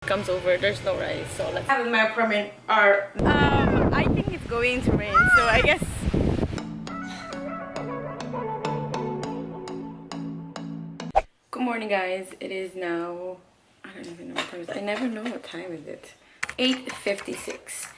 comes over, there's no rice. So let's have in my apartment are I think it's going to rain, so I guess. Good morning, guys. It is now, I don't even know what time it is. I never know what time is it. 8:56.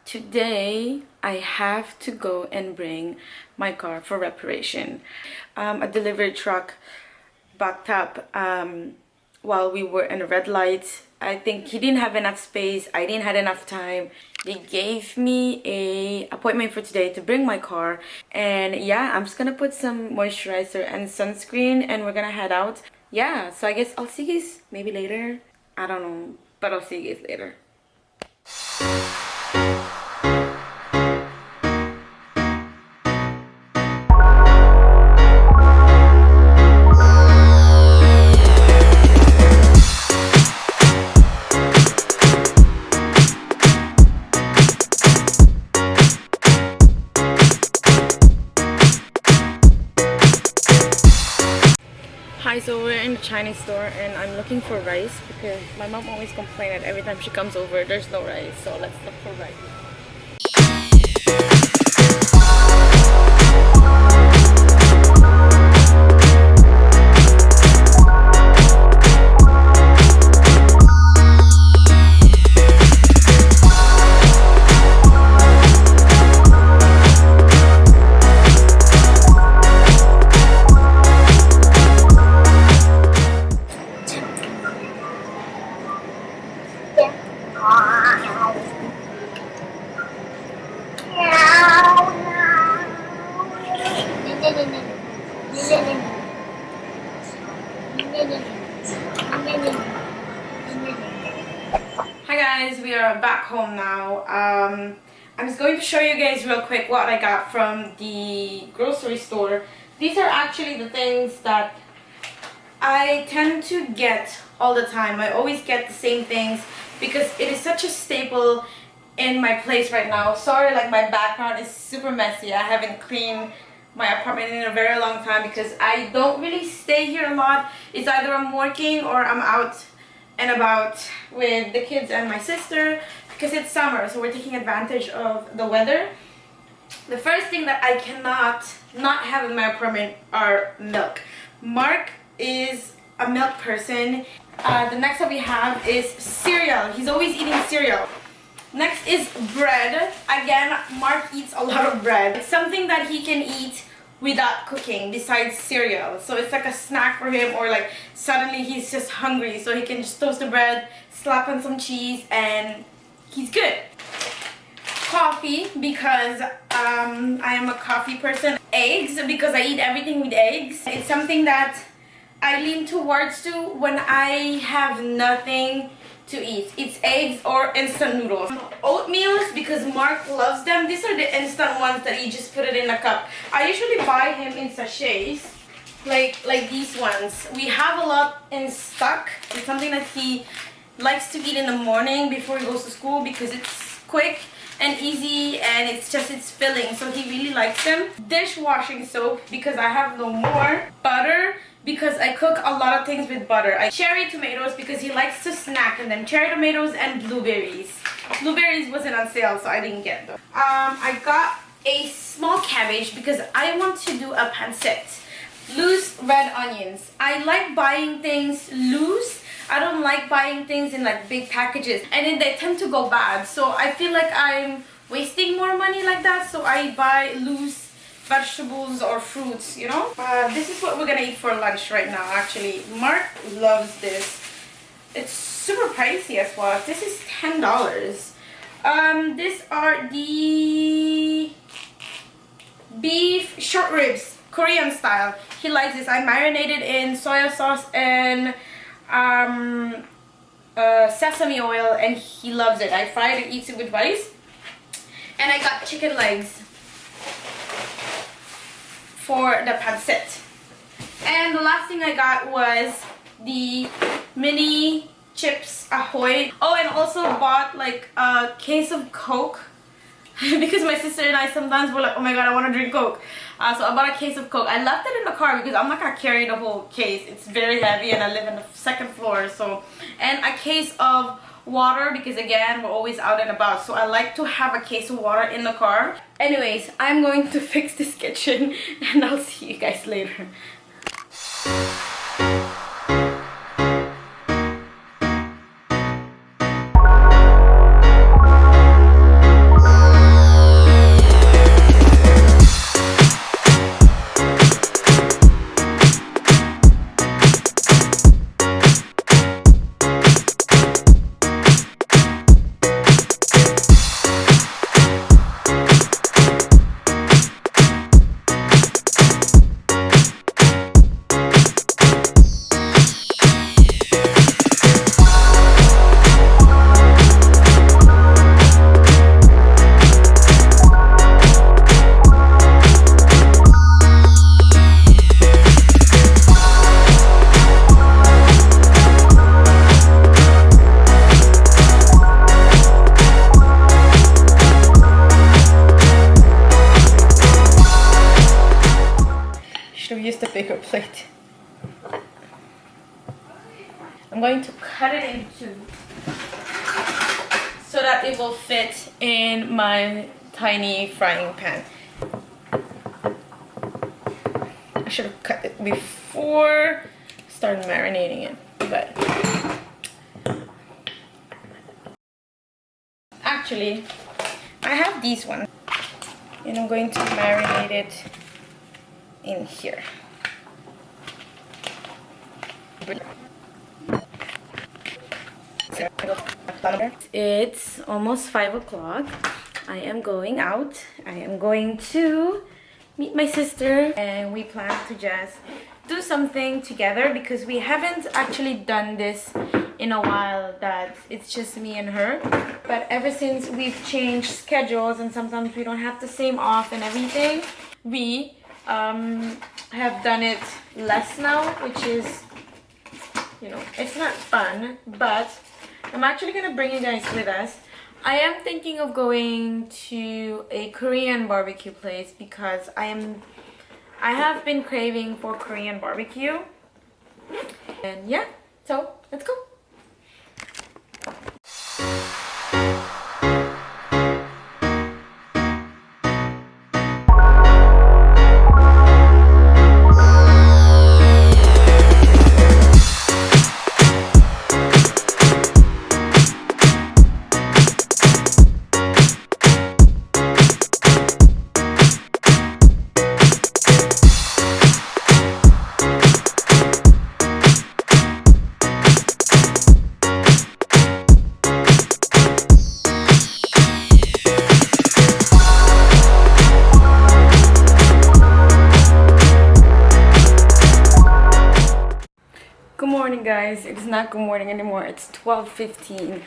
Today I have to go and bring my car for reparation. A delivery truck backed up while we were in a red light. I think he didn't have enough space. I didn't have enough time. They gave me a appointment for today to bring my car, and yeah, I'm just gonna put some moisturizer and sunscreen and we're gonna head out. Yeah, so I guess I'll see you guys maybe later. I don't know, but I'll see you guys later. Hi, so we're in the Chinese store and I'm looking for rice because my mom always complains that every time she comes over there's no rice, so let's look for rice. Hi guys, we are back home now. I'm just going to show you guys real quick what I got from the grocery store. These are actually the things that I tend to get all the time. I always get the same things because it is such a staple in my place right now. Sorry, like my background is super messy. I haven't cleaned my apartment in a very long time because I don't really stay here a lot. It's either I'm working or I'm out and about with the kids and my sister because it's summer, so we're taking advantage of the weather. The first thing that I cannot not have in my apartment are milk. Mark is a milk person. The next that we have is cereal. He's always eating cereal. Next is bread. Again, Mark eats a lot of bread. It's something that he can eat without cooking besides cereal. So it's like a snack for him, or like suddenly he's just hungry, so he can just toast the bread, slap on some cheese, and he's good. Coffee, because I am a coffee person. Eggs, because I eat everything with eggs. It's something that I lean towards to when I have nothing to eat. It's eggs or instant noodles. Oatmeals, because Mark loves them. These are the instant ones that you just put it in a cup. I usually buy him in sachets, like these ones. We have a lot in stock. It's something that he likes to eat in the morning before he goes to school because it's quick and easy and it's filling, so he really likes them. Dishwashing soap, because I have no more. Butter, because I cook a lot of things with butter. Cherry tomatoes, because he likes to snack, and then cherry tomatoes and blueberries. Blueberries wasn't on sale, so I didn't get them. I got a small cabbage because I want to do a pancetta. Loose red onions. I like buying things loose. I don't like buying things in like big packages, and then they tend to go bad. So I feel like I'm wasting more money like that, so I buy loose vegetables or fruits, you know. This is what we're gonna eat for lunch right now. Actually, Mark loves this. It's super pricey as well. This is $10. These are the beef short ribs, Korean style. He likes this. I marinated in soy sauce and sesame oil, and he loves it. I fry it and eats it with rice. And I got chicken legs for the pancetta. And the last thing I got was the mini chips Ahoy. Oh, and also bought like a case of Coke, because my sister and I sometimes were like, oh my god, I want to drink Coke. So I bought a case of Coke. I left it in the car because I'm not gonna carry the whole case. It's very heavy and I live on the second floor. So, and a case of water because again, we're always out and about. So I like to have a case of water in the car. Anyways, I'm going to fix this kitchen and I'll see you guys later. The bigger plate. I'm going to cut it in two so that it will fit in my tiny frying pan. I should have cut it before I started marinating it, but actually I have these ones and I'm going to marinate it in here. It's almost 5 o'clock. I am going out. I am going to meet my sister and we plan to just do something together because we haven't actually done this in a while, that it's just me and her. But ever since we've changed schedules and sometimes we don't have the same off and everything, we have done it less now, which is, you know, it's not fun, but I'm actually gonna bring you guys with us. I am thinking of going to a Korean barbecue place because I have been craving for Korean barbecue. And yeah, so let's go. Guys, it is not good morning anymore. It's 12:15.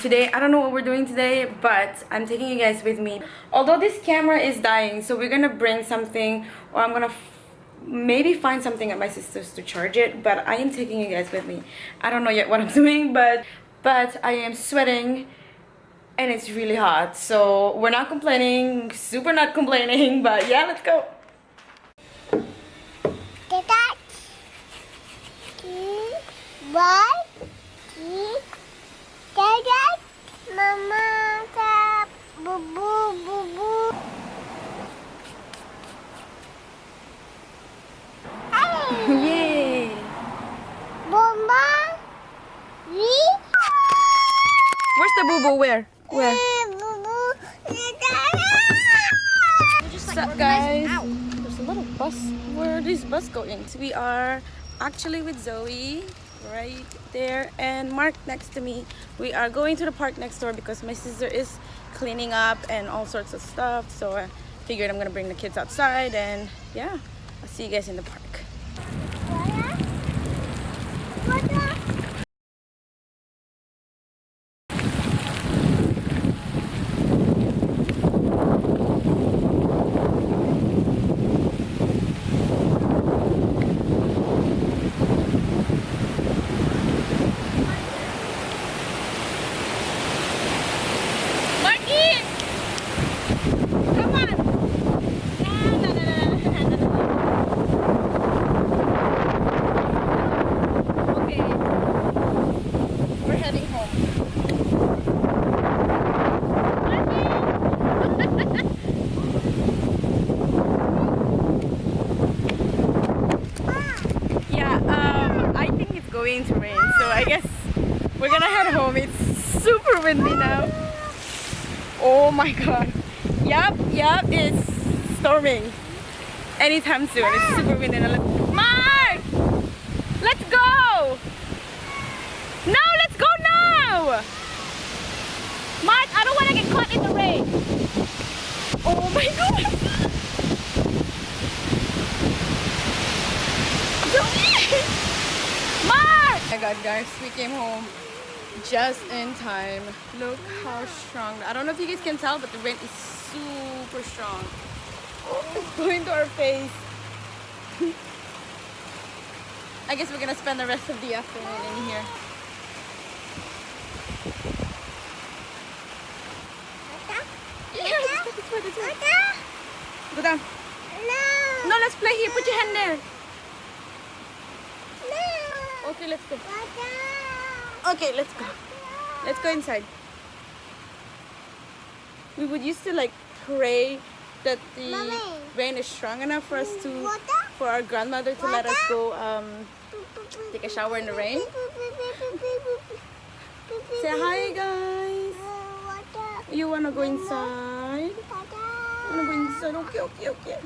Today I don't know what we're doing today, but I'm taking you guys with me. Although this camera is dying, so we're gonna bring something, or I'm gonna maybe find something at my sister's to charge it, but I am taking you guys with me. I don't know yet what I'm doing, but I am sweating and it's really hot, so we're not complaining, super not complaining, but yeah, let's go. What? Dad, Mama, boo boo boo boo. Hey! Yay! Mama, where's the boo boo? Where? What's up, guys? There's a little bus. Where is this bus going? We are actually with Zoe right there and Mark next to me. We are going to the park next door because my sister is cleaning up and all sorts of stuff, so I figured I'm gonna bring the kids outside, and yeah, I'll see you guys in the park. home. Yeah, I think it's going to rain, so I guess we're gonna head home. It's super windy now. Oh my god. Yup, it's storming. Anytime soon. It's super windy. Mark! Let's go! No, let's go now! Mark, I don't want to get caught in the rain. Oh my god! Mark! Oh my god, guys, we came home just in time. Look how strong. I don't know if you guys can tell, but the rain is super strong. Oh, it's going to our face. I guess we're gonna spend the rest of the afternoon in here. Yeah, it's fine. Go down. No, let's play here. Put your hand there. Okay, let's go. Okay, let's go. Let's go inside. We would used to like pray that the rain is strong enough for us to, for our grandmother to let us go take a shower in the rain. Say hi, guys. You wanna go inside? Wanna go inside? Okay.